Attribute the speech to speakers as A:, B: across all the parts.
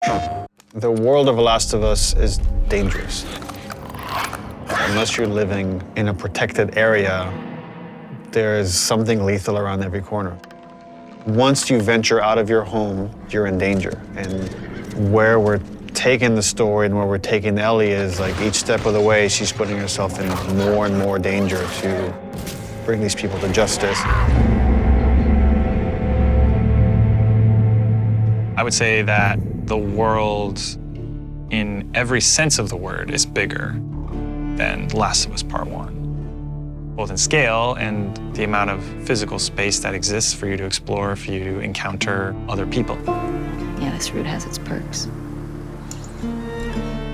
A: The world of The Last of Us is dangerous. Unless you're living in a protected area, there's something lethal around every corner. Once you venture out of your home, you're in danger. And where we're taking the story and where we're taking Ellie is like each step of the way, she's putting herself in more and more danger to bring these people to justice.
B: I would say that the world, in every sense of the word, is bigger than Last of Us Part 1. Both in scale and the amount of physical space that exists for you to explore, for you to encounter other people.
C: Yeah, this route has its perks.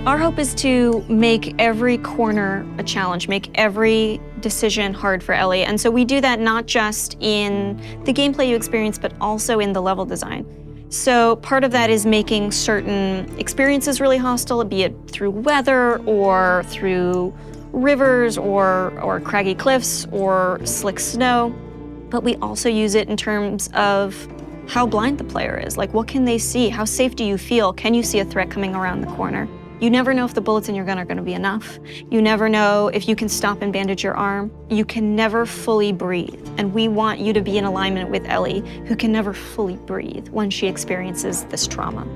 D: Our hope is to make every corner a challenge, make every decision hard for Ellie. And so we do that not just in the gameplay you experience, but also in the level design. So part of that is making certain experiences really hostile, be it through weather or through rivers or craggy cliffs or slick snow. But we also use it in terms of how blind the player is. Like, what can they see? How safe do you feel? Can you see a threat coming around the corner? You never know if the bullets in your gun are going to be enough. You never know if you can stop and bandage your arm. You can never fully breathe. And we want you to be in alignment with Ellie, who can never fully breathe when she experiences this trauma.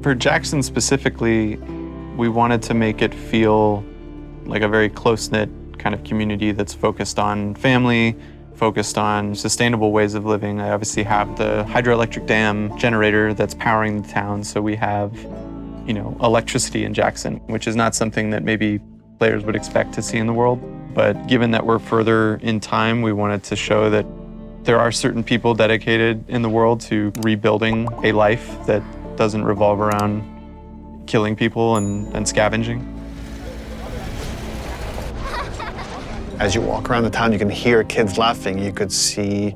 E: For Jackson specifically, we wanted to make it feel like a very close-knit kind of community that's focused on family, focused on sustainable ways of living. I obviously have the hydroelectric dam generator that's powering the town, so we have electricity in Jackson, which is not something that maybe players would expect to see in the world. But given that we're further in time, we wanted to show that there are certain people dedicated in the world to rebuilding a life that doesn't revolve around killing people and scavenging.
A: As you walk around the town, you can hear kids laughing. You could see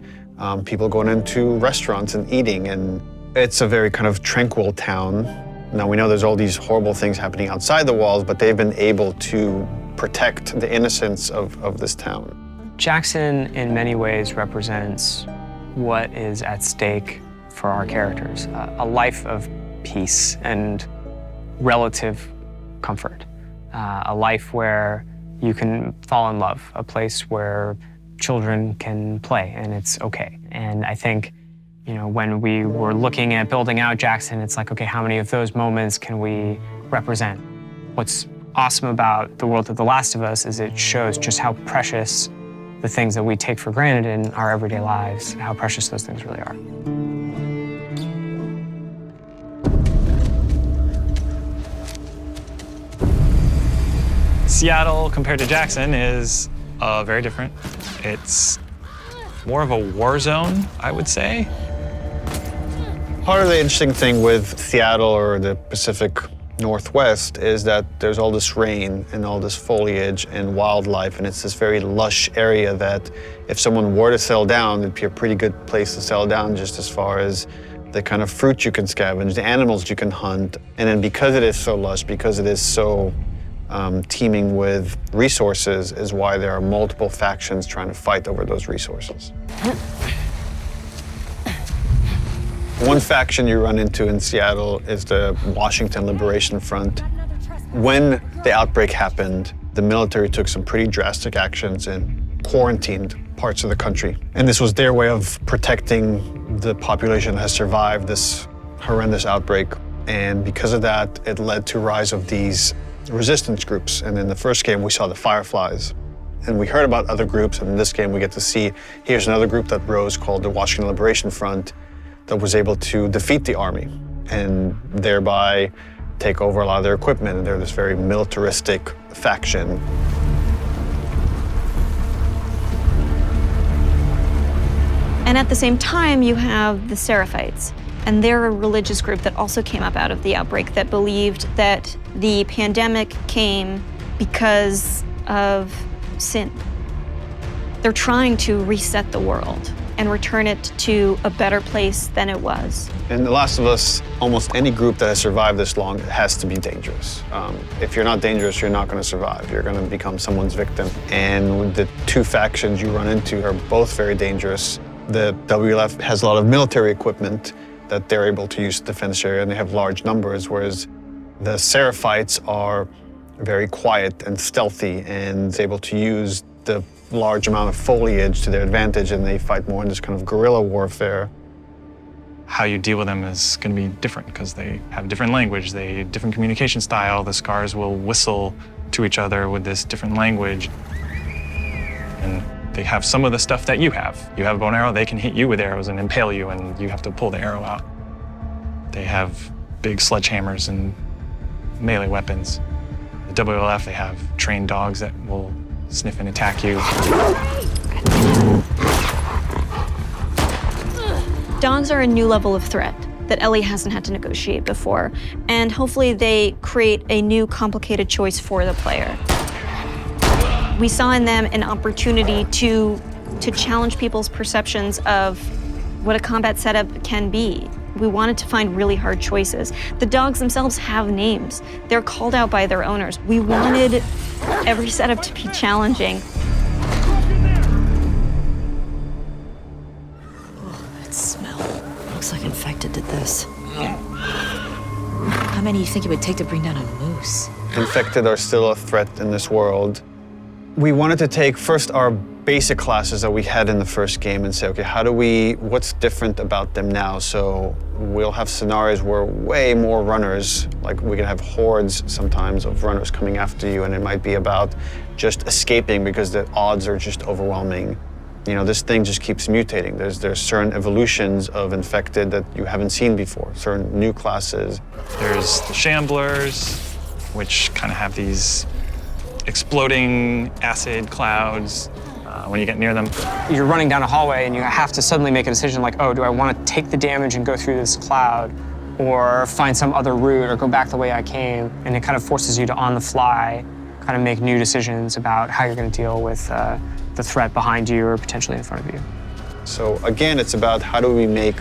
A: people going into restaurants and eating. And it's a very kind of tranquil town. Now, we know there's all these horrible things happening outside the walls, but they've been able to protect the innocence of this town.
F: Jackson, in many ways, represents what is at stake for our characters, a life of peace and relative comfort, a life where you can fall in love, a place where children can play and it's okay. And I think when we were looking at building out Jackson, it's like, okay, how many of those moments can we represent? What's awesome about the world of The Last of Us is it shows just how precious the things that we take for granted in our everyday lives, how precious those things really are.
B: Seattle, compared to Jackson, is very different. It's more of a war zone, I would say.
A: Part of the interesting thing with Seattle or the Pacific Northwest is that there's all this rain and all this foliage and wildlife, and it's this very lush area that if someone were to settle down, it'd be a pretty good place to settle down just as far as the kind of fruit you can scavenge, the animals you can hunt. And then because it is so lush, because it is so teeming with resources, is why there are multiple factions trying to fight over those resources. One faction you run into in Seattle is the Washington Liberation Front. When the outbreak happened, the military took some pretty drastic actions and quarantined parts of the country. And this was their way of protecting the population that has survived this horrendous outbreak. And because of that, it led to rise of these resistance groups. And in the first game, we saw the Fireflies. And we heard about other groups, and in this game, we get to see, here's another group that rose called the Washington Liberation Front that was able to defeat the army and thereby take over a lot of their equipment. And they're this very militaristic faction.
D: And at the same time, you have the Seraphites. And they're a religious group that also came up out of the outbreak that believed that the pandemic came because of sin. They're trying to reset the world and return it to a better place than it was.
A: In The Last of Us, almost any group that has survived this long has to be dangerous. If you're not dangerous, you're not going to survive. You're going to become someone's victim. And the two factions you run into are both very dangerous. The WLF has a lot of military equipment, that they're able to use the defense area, and they have large numbers, whereas the Seraphites are very quiet and stealthy and able to use the large amount of foliage to their advantage, and they fight more in this kind of guerrilla warfare.
B: How you deal with them is going to be different because they have different language, different communication style. The scars will whistle to each other with this different language. And they have some of the stuff that you have. You have a bow and arrow, they can hit you with arrows and impale you, and you have to pull the arrow out. They have big sledgehammers and melee weapons. The WLF, they have trained dogs that will sniff and attack you.
D: Dogs are a new level of threat that Ellie hasn't had to negotiate before, and hopefully they create a new complicated choice for the player. We saw in them an opportunity to challenge people's perceptions of what a combat setup can be. We wanted to find really hard choices. The dogs themselves have names. They're called out by their owners. We wanted every setup to be challenging.
C: That smell. Looks like Infected did this. How many do you think it would take to bring down a moose?
A: Infected are still a threat in this world. We wanted to take first our basic classes that we had in the first game and say, okay, what's different about them now? So we'll have scenarios where way more runners, like we can have hordes sometimes of runners coming after you, and it might be about just escaping because the odds are just overwhelming. You know, this thing just keeps mutating. There's certain evolutions of infected that you haven't seen before, certain new classes.
B: There's the shamblers, which kind of have these exploding acid clouds when you get near them.
F: You're running down a hallway and you have to suddenly make a decision like, oh, do I want to take the damage and go through this cloud, or find some other route, or go back the way I came? And it kind of forces you to, on the fly, kind of make new decisions about how you're going to deal with the threat behind you or potentially in front of you.
A: So again, it's about how do we make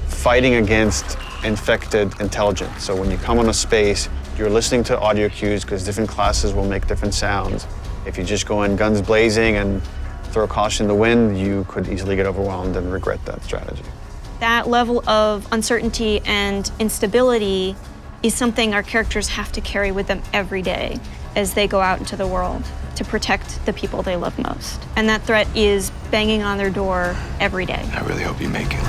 A: fighting against infected intelligent. So when you come on a space, you're listening to audio cues because different classes will make different sounds. If you just go in guns blazing and throw caution in the wind, you could easily get overwhelmed and regret that strategy.
D: That level of uncertainty and instability is something our characters have to carry with them every day as they go out into the world to protect the people they love most. And that threat is banging on their door every day.
G: I really hope you make it.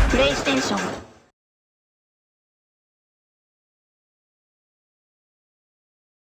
H: PlayStation